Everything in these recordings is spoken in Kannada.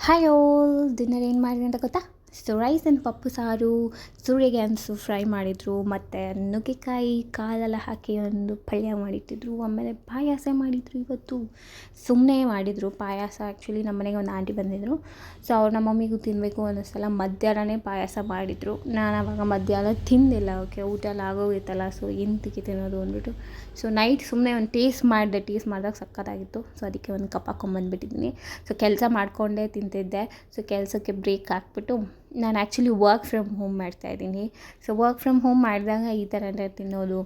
ಹಾಯ್ ಆಲ್, ಡಿನ್ನರ್ ಏನು ಮಾಡಿದೆ ಅಂತ ಗೊತ್ತಾ? ಸೊ ರೈಸ್ ಆ್ಯಂಡ್ ಪಪ್ಪು ಸಾರು, ಸೂರ್ಯಗ್ಯಾನ್ಸು ಫ್ರೈ ಮಾಡಿದರು, ಮತ್ತು ನುಗ್ಗೆಕಾಯಿ ಕಾಲೆಲ್ಲ ಹಾಕಿ ಒಂದು ಪಲ್ಯ ಮಾಡಿಟ್ಟಿದ್ರು, ಆಮೇಲೆ ಪಾಯಸ ಮಾಡಿದರು. ಇವತ್ತು ಸುಮ್ಮನೆ ಮಾಡಿದರು ಪಾಯಸ. ಆ್ಯಕ್ಚುಲಿ ನಮ್ಮ ಮನೆಗೆ ಒಂದು ಆಂಟಿ ಬಂದಿದ್ದರು, ಸೊ ಅವ್ರು ನಮ್ಮ ಮಮ್ಮಿಗೂ ತಿನ್ನಬೇಕು ಅನ್ನಿಸ್ತಲ್ಲ ಮಧ್ಯಾಹ್ನನೇ ಪಾಯಸ ಮಾಡಿದರು. ನಾನು ಆವಾಗ ಮಧ್ಯಾಹ್ನ ತಿಂದಿಲ್ಲ. ಓಕೆ, ಊಟ ಎಲ್ಲ ಆಗೋಗಿತ್ತಲ್ಲ, ಸೊ ಎಂತಕ್ಕೆ ತಿನ್ನೋದು ಅಂದ್ಬಿಟ್ಟು ಸೊ ನೈಟ್ ಸುಮ್ಮನೆ ಒಂದು ಟೇಸ್ಟ್ ಮಾಡಿದಾಗ ಸಕ್ಕತ್ತಾಗಿತ್ತು. ಸೊ ಅದಕ್ಕೆ ಒಂದು ಕಪ್ ಹಾಕ್ಕೊಂಬಂದುಬಿಟ್ಟಿದ್ದೀನಿ. ಸೊ ಕೆಲಸ ಮಾಡಿಕೊಂಡೇ ತಿಂತಿದ್ದೆ. ಸೊ ಕೆಲಸಕ್ಕೆ ಬ್ರೇಕ್ ಹಾಕ್ಬಿಟ್ಟು ನಾನು ಆ್ಯಕ್ಚುಲಿ ವರ್ಕ್ ಫ್ರಮ್ ಹೋಮ್ ಮಾಡ್ತಾಯಿದ್ದೀನಿ. ಸೊ ವರ್ಕ್ ಫ್ರಮ್ ಹೋಮ್ ಮಾಡಿದಾಗ ಈ ಥರನೇ ತಿನ್ನೋದು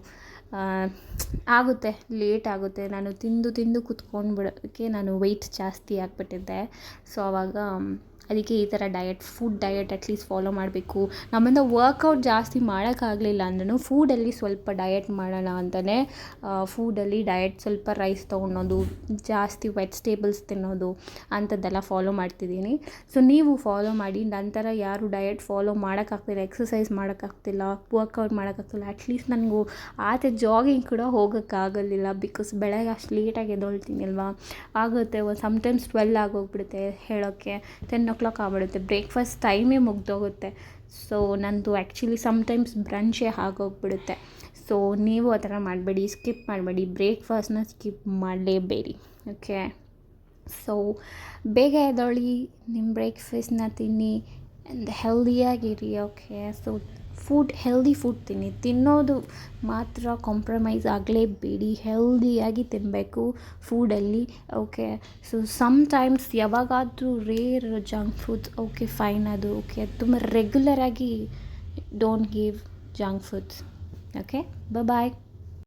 ಆಗುತ್ತೆ, ಲೇಟ್ ಆಗುತ್ತೆ. ನಾನು ತಿಂದು ಕುತ್ಕೊಂಡ್ಬಿಡೋದಕ್ಕೆ ನಾನು ವೆಯ್ಟ್ ಜಾಸ್ತಿ ಆಗಿಬಿಟ್ಟಿದ್ದೆ. ಸೊ ಆವಾಗ ಅದಕ್ಕೆ ಈ ಥರ ಫುಡ್ ಡಯಟ್ ಅಟ್ಲೀಸ್ಟ್ ಫಾಲೋ ಮಾಡಬೇಕು. ನಮ್ಮಿಂದ ವರ್ಕೌಟ್ ಜಾಸ್ತಿ ಮಾಡೋಕ್ಕಾಗಲಿಲ್ಲ ಅಂದ್ರೂ ಫೂಡಲ್ಲಿ ಸ್ವಲ್ಪ ಡಯಟ್ ಮಾಡೋಣ ಅಂತಲೇ ಫೂಡಲ್ಲಿ ಡಯಟ್ ಸ್ವಲ್ಪ ರೈಸ್ ತೊಗೊಳೋದು, ಜಾಸ್ತಿ ವೆಜಿಟೇಬಲ್ಸ್ ತಿನ್ನೋದು ಅಂಥದ್ದೆಲ್ಲ ಫಾಲೋ ಮಾಡ್ತಿದ್ದೀನಿ. ಸೊ ನೀವು ಫಾಲೋ ಮಾಡಿ. ನಂತರ ಯಾರು ಡಯಟ್ ಫಾಲೋ ಮಾಡೋಕ್ಕಾಗ್ತಿಲ್ಲ, ಎಕ್ಸಸೈಸ್ ಮಾಡೋಕ್ಕಾಗ್ತಿಲ್ಲ, ವರ್ಕೌಟ್ ಮಾಡೋಕ್ಕಾಗ್ತಿಲ್ಲ, ಅಟ್ಲೀಸ್ಟ್ ನನಗೂ ಆಚೆ ಜಾಗಿಂಗ್ ಕೂಡ ಹೋಗೋಕ್ಕಾಗಲಿಲ್ಲ. ಬಿಕಾಸ್ ಬೆಳಗ್ಗೆ ಅಷ್ಟು ಲೇಟಾಗಿ ಎದ್ದೊಳ್ತೀನಿ ಅಲ್ವಾ, ಆಗುತ್ತೆ. ಸಮ್ಟೈಮ್ಸ್ 12 ಆಗೋಗ್ಬಿಡುತ್ತೆ ಹೇಳೋಕ್ಕೆ, 10 o'clock ಆಗ್ಬಿಡುತ್ತೆ, ಬ್ರೇಕ್ಫಾಸ್ಟ್ ಟೈಮೇ ಮುಗ್ದೋಗುತ್ತೆ. ಸೊ ನಂದು ಆ್ಯಕ್ಚುಲಿ ಸಮ್ಟೈಮ್ಸ್ ಬ್ರಂಚೇ ಆಗೋಗ್ಬಿಡುತ್ತೆ. ಸೊ ನೀವು ಆ ಥರ ಮಾಡಬೇಡಿ, ಸ್ಕಿಪ್ ಮಾಡಬೇಡಿ, ಬ್ರೇಕ್ಫಾಸ್ಟ್ನ ಸ್ಕಿಪ್ ಮಾಡಲೇಬೇಡಿ. ಓಕೆ, ಸೊ ಬೇಗ ಎದ್ದೇಳಿ, ನಿಮ್ಮ ಬ್ರೇಕ್ಫಾಸ್ಟ್ನ ತಿನ್ನಿ ಆ್ಯಂಡ್ ಹೆಲ್ದಿಯಾಗಿರಿ. ಓಕೆ, ಸೊ ಹೆಲ್ದಿ ಫುಡ್ ತಿನ್ನೋದು ಮಾತ್ರ ಕಾಂಪ್ರಮೈಸ್ ಆಗಲೇಬೇಡಿ, ಹೆಲ್ದಿಯಾಗಿ ತಿನ್ನಬೇಕು ಫೂಡಲ್ಲಿ. ಓಕೆ, ಸೊ ಸಮ್ಟೈಮ್ಸ್ ಯಾವಾಗಾದರೂ rare junk foods okay fine, ಅದು ಓಕೆ. ತುಂಬ ರೆಗ್ಯುಲರಾಗಿ don't give junk foods. Okay, bye.